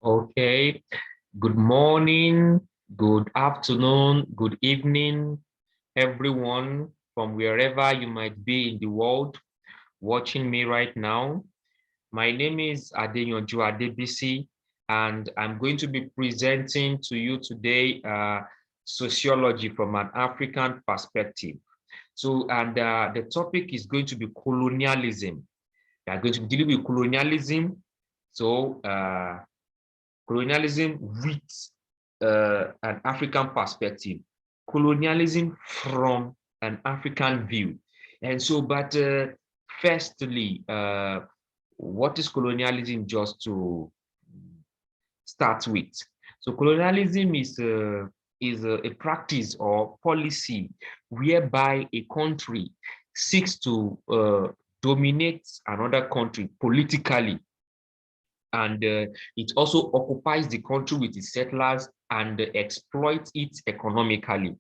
Okay, good morning, good afternoon, good evening, everyone from wherever you might be in the world watching me right now. My name is Adeyanju Adebisi, and I'm going to be presenting to you today sociology from an African perspective. And the topic is going to be colonialism. We are going to be dealing with colonialism. Colonialism with an African perspective, colonialism from an African view. But firstly, what is colonialism just to start with? So colonialism is a practice or policy whereby a country seeks to dominate another country politically, and it also occupies the country with its settlers and exploits it economically.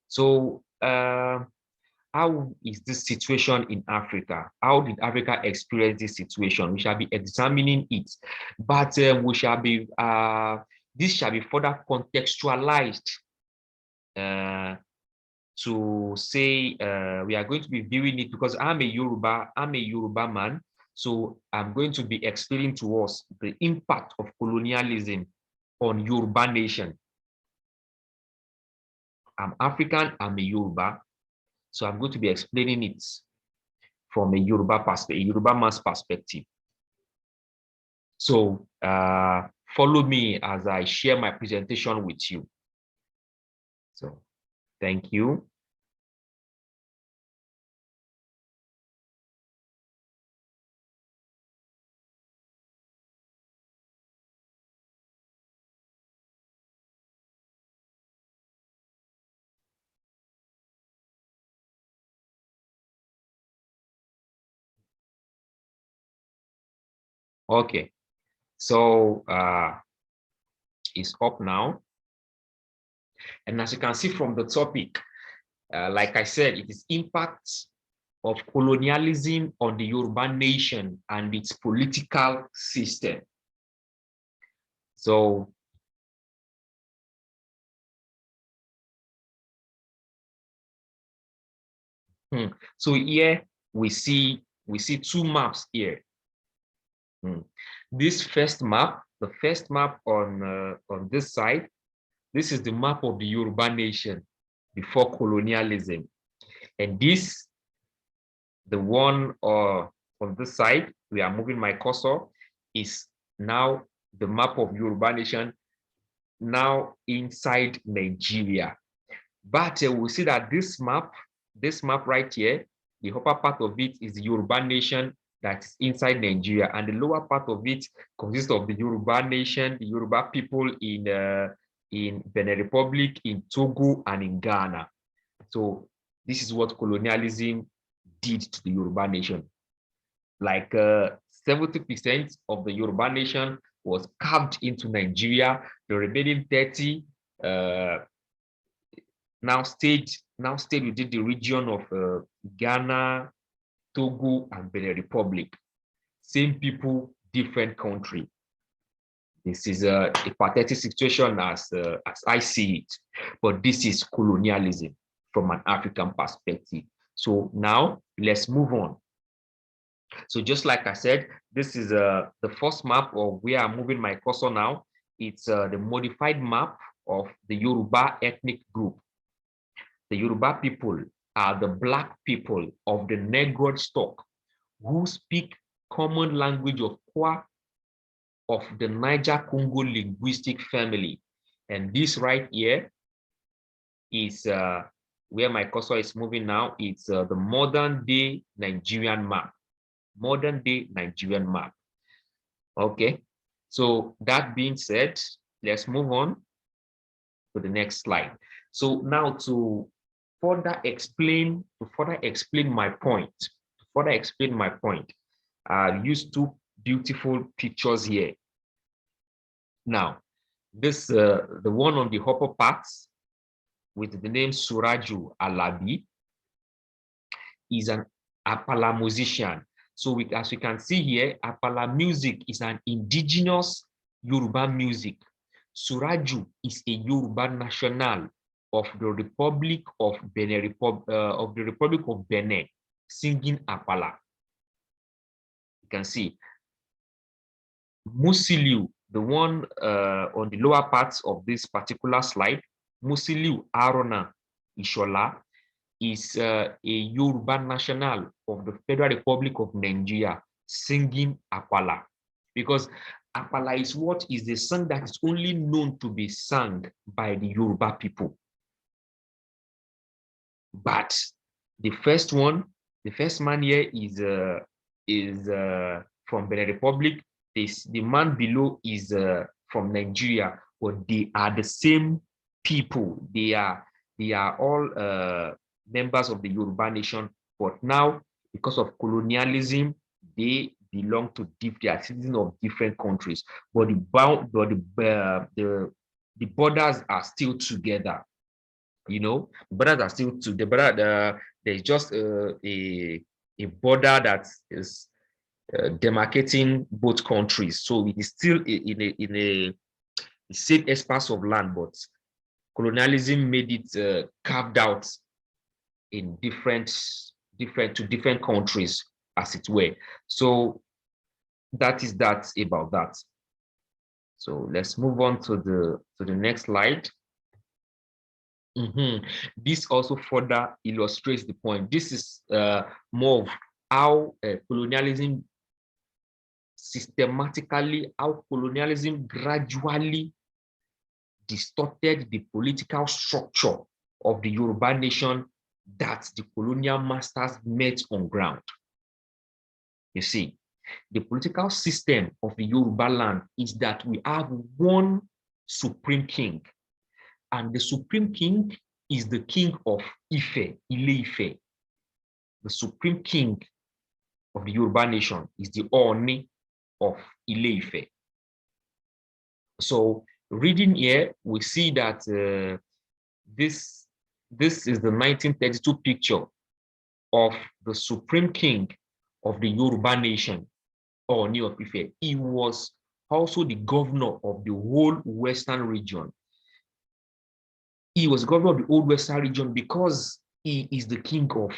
So how is this situation in Africa? How did Africa experience this situation? We shall be examining it, but this shall be further contextualized uh, to say we are going to be viewing it because I'm a Yoruba man. So I'm going to be explaining to us the impact of colonialism on Yoruba nation. I'm African, I'm a Yoruba. So I'm going to be explaining it from a Yoruba man's perspective. So follow me as I share my presentation with you. So thank you. Okay, so it's up now. And as you can see from the topic, like I said, it is impacts of colonialism on the Yoruba nation and its political system. So, so here we see two maps here. This first map, the first map on this side, this is the map of the Yoruba nation before colonialism, and this, the one on this side, we are moving my cursor, is now the map of Yoruba nation now inside Nigeria. But we see that this map right here, the upper part of it is the Yoruba nation that's inside Nigeria, and the lower part of it consists of the Yoruba nation, the Yoruba people in Benin Republic, in Togo, and in Ghana. So this is what colonialism did to the Yoruba nation. Like 70% of the Yoruba nation was carved into Nigeria. The remaining 30 uh, now stayed within the region of Ghana, Togo, and Benin Republic. Same people, different country. This is a pathetic situation as I see it, but this is colonialism from an African perspective. So now let's move on. So just like I said, this is the first map of where I'm moving my cursor now. It's the modified map of the Yoruba ethnic group. The Yoruba people are the Black people of the Negroid stock who speak common language of Kwa of the Niger-Congo linguistic family. And this right here is where my cursor is moving now. It's the modern day Nigerian map. Modern day Nigerian map. Okay, so that being said, let's move on to the next slide. So now to further explain my point, I'll use two beautiful pictures here. Now, this the one on the upper part with the name Suraju Alabi is an Apala musician. So as we can see here, Apala music is an indigenous Yoruba music. Suraju is a Yoruba national of the Republic of Benin, singing Apala. You can see Musiliu, the one on the lower parts of this particular slide, Musiliu Arona Ishola is a Yoruba national of the Federal Republic of Nigeria singing Apala. Because Apala is what is the song that is only known to be sung by the Yoruba people. But the first man here is from Benin Republic. The man below is from Nigeria, but they are the same people. They are all members of the Yoruba nation. But now, because of colonialism, they belong to citizens of different countries. But the borders are still together. You know, borders are still to the border. There's just a border that is demarcating both countries, so it is still in a same espace of land, but colonialism made it carved out in different countries, as it were. So that is that about that. So let's move on to the next slide. This also further illustrates the point. This is more of how colonialism gradually distorted the political structure of the Yoruba nation that the colonial masters met on ground. You see, the political system of the Yoruba land is that we have one supreme king, and the supreme king is the king of Ife, Ile-Ife. The supreme king of the Yoruba nation is the Oni of Ile-Ife. So reading here, we see that this is the 1932 picture of the supreme king of the Yoruba nation, Oni of Ife. He was also the governor of the whole Western region. He was governor of the whole Western region because he is the king of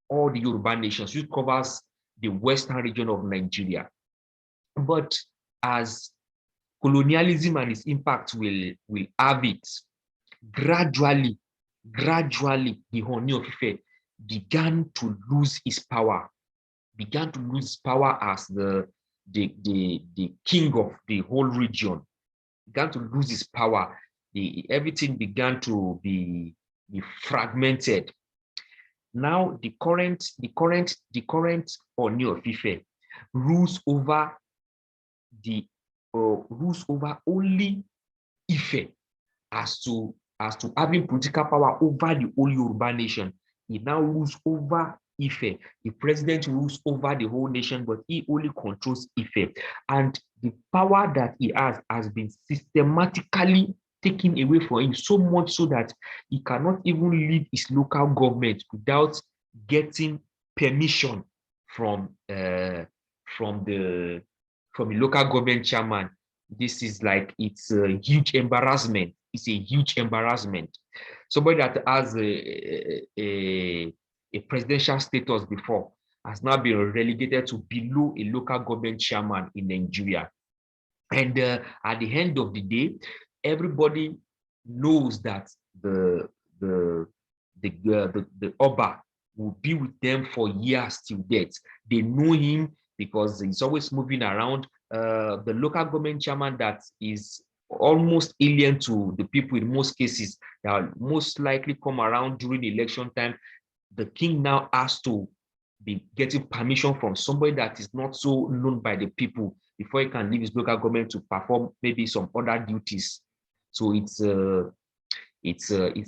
all the Yoruba nations, which covers the Western region of Nigeria. But as colonialism and its impact will have it, gradually, the Oni of Ife began to lose his power, as the king of the whole region, began to lose his power. Everything began to be fragmented. Now the current Oni of Ife rules over only Ife as to having political power over the whole Yoruba nation. He now rules over Ife. The president rules over the whole nation, but he only controls Ife. And the power that he has been systematically taken away from him, so much so that he cannot even leave his local government without getting permission from the local government chairman. This is like, it's a huge embarrassment. It's a huge embarrassment. Somebody that has a presidential status before has now been relegated to below a local government chairman in Nigeria. And at the end of the day, everybody knows that the Oba will be with them for years till death. They know him because he's always moving around. The local government chairman that is almost alien to the people in most cases, that most likely come around during election time, the king now has to be getting permission from somebody that is not so known by the people before he can leave his local government to perform maybe some other duties. So it's a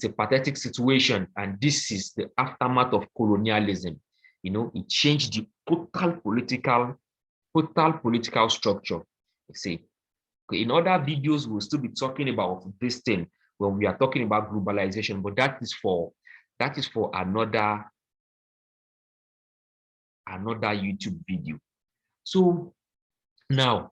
pathetic situation, and this is the aftermath of colonialism. You know, it changed the total political structure. You see, in other videos, we'll still be talking about this thing when we are talking about globalization, but that is for another another YouTube video. So now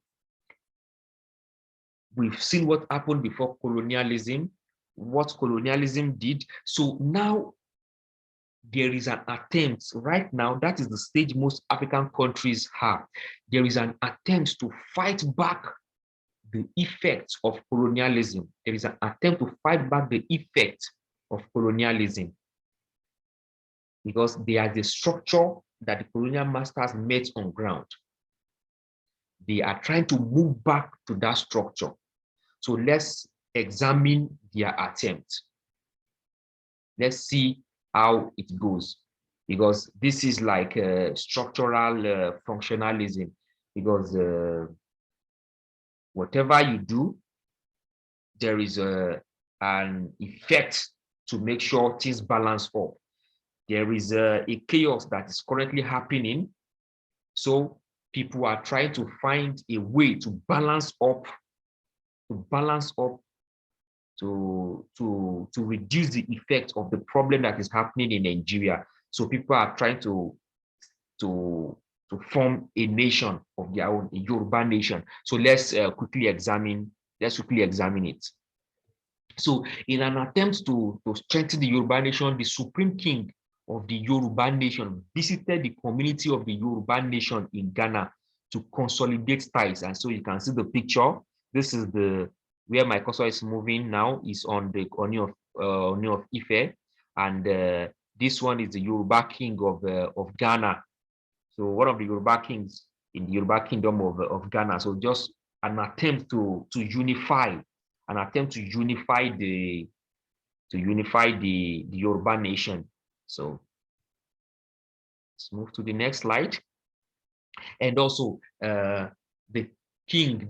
we've seen what happened before colonialism, what colonialism did. So now there is an attempt right now, that is the stage most African countries have. There is an attempt to fight back the effects of colonialism. There is an attempt to fight back the effects of colonialism because they are the structure that the colonial masters made on ground. They are trying to move back to that structure. So let's examine their attempt. Let's see how it goes, because this is like structural functionalism, because whatever you do, there is an effect to make sure things balance up. There is a chaos that is currently happening. So people are trying to find a way to balance up, to reduce the effect of the problem that is happening in Nigeria. So people are trying to form a nation of their own, a Yoruba nation. So let's quickly examine it. So in an attempt to strengthen the Yoruba nation, the Supreme King of the Yoruba nation visited the community of the Yoruba nation in Ghana to consolidate ties. And so you can see the picture. This is the where my cursor is moving now, is on the Oni of Ife, and this one is the Yoruba king of Ghana. So one of the Yoruba kings in the Yoruba kingdom of Ghana. So just an attempt to unify the Yoruba nation. So let's move to the next slide. And also the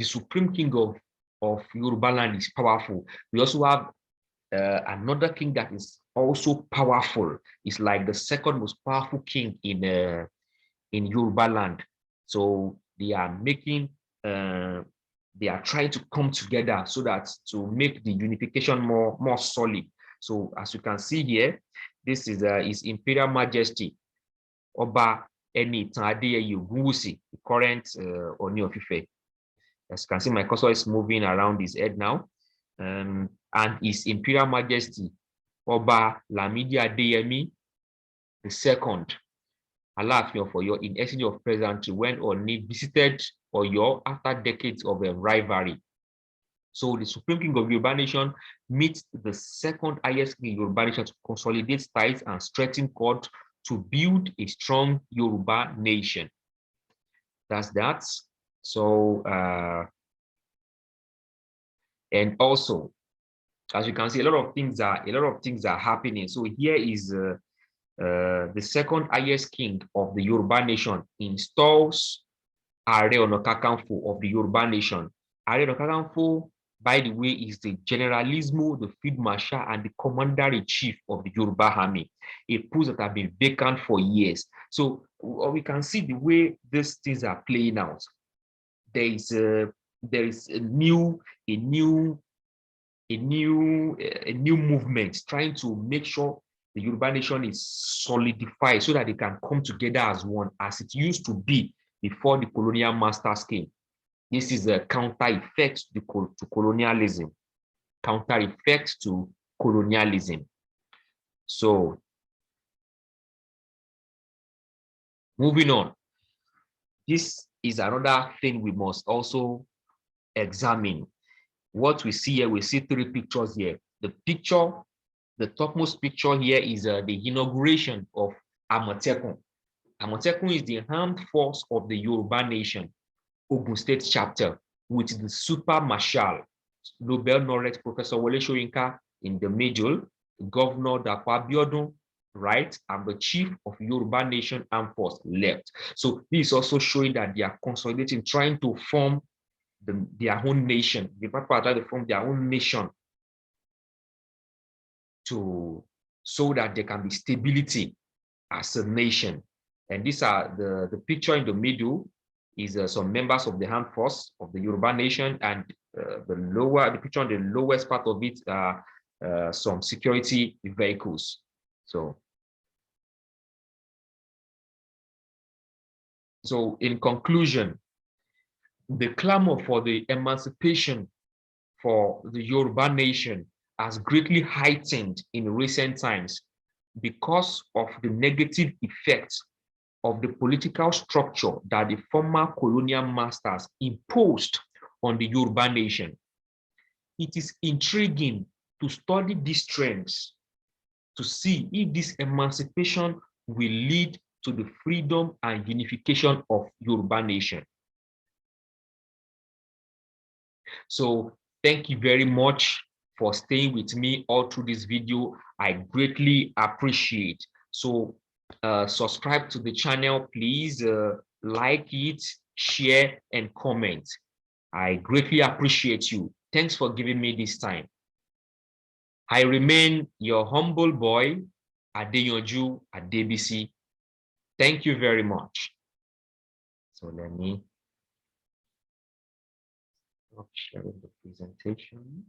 Supreme King of Yoruba land is powerful. We also have another king that is also powerful. It's like the second most powerful king in Yoruba land. So they are trying to come together so that to make the unification more solid. So as you can see here, this is His Imperial Majesty Oba Enitan Adeyeye Ogunwusi, the current Oni of Ife. As you can see, my cursor is moving around his head now. And His Imperial Majesty Oba Lamidi Adeyemi II, Alaafin of Oyo, in exchange of presentry when Oni visited Oyo after decades of rivalry. So the Supreme King of Yoruba Nation meets the second highest king in Yoruba Nation to consolidate ties and strengthen cord to build a strong Yoruba nation. That's that. So and also, as you can see, a lot of things are happening. So here is the second highest king of the Yoruba nation installs Are Ona Kakanfo of the Yoruba nation. Are Ona Kakanfo, by the way, is the Generalismo, the Field Marshal, and the Commander-in-Chief of the Yoruba Army, a post that have been vacant for years. So we can see the way these things are playing out. There is a new movement trying to make sure the Yoruba nation is solidified so that they can come together as one, as it used to be before the colonial masters came. This is a counter effect to colonialism. Counter effect to colonialism. So, moving on. This is another thing we must also examine. What we see here, we see three pictures here. The topmost picture here is the inauguration of Amotekun. Amotekun is the armed force of the Yoruba nation, Ogun State chapter, with the Super Marshal, Nobel laureate Professor Wole Soyinka in the middle, Governor Dapo Abiodun, right, and the chief of Yoruba Nation Armed Force left. So this is also showing that they are consolidating, trying to form their own nation. The people are trying to form their own nation so that there can be stability as a nation. And these are the picture in the middle is some members of the armed force of the Yoruba nation, and the picture on the lowest part of it are some security vehicles. So So in conclusion, the clamor for the emancipation for the Yoruba nation has greatly heightened in recent times because of the negative effects of the political structure that the former colonial masters imposed on the Yoruba nation. It is intriguing to study these trends to see if this emancipation will lead to the freedom and unification of Yoruba nation. So thank you very much for staying with me all through this video. I greatly appreciate. So subscribe to the channel, please. Like it, share, and comment. I greatly appreciate you. Thanks for giving me this time. I remain your humble boy, Adeyanju Adebisi. Thank you very much. So let me stop sharing the presentation.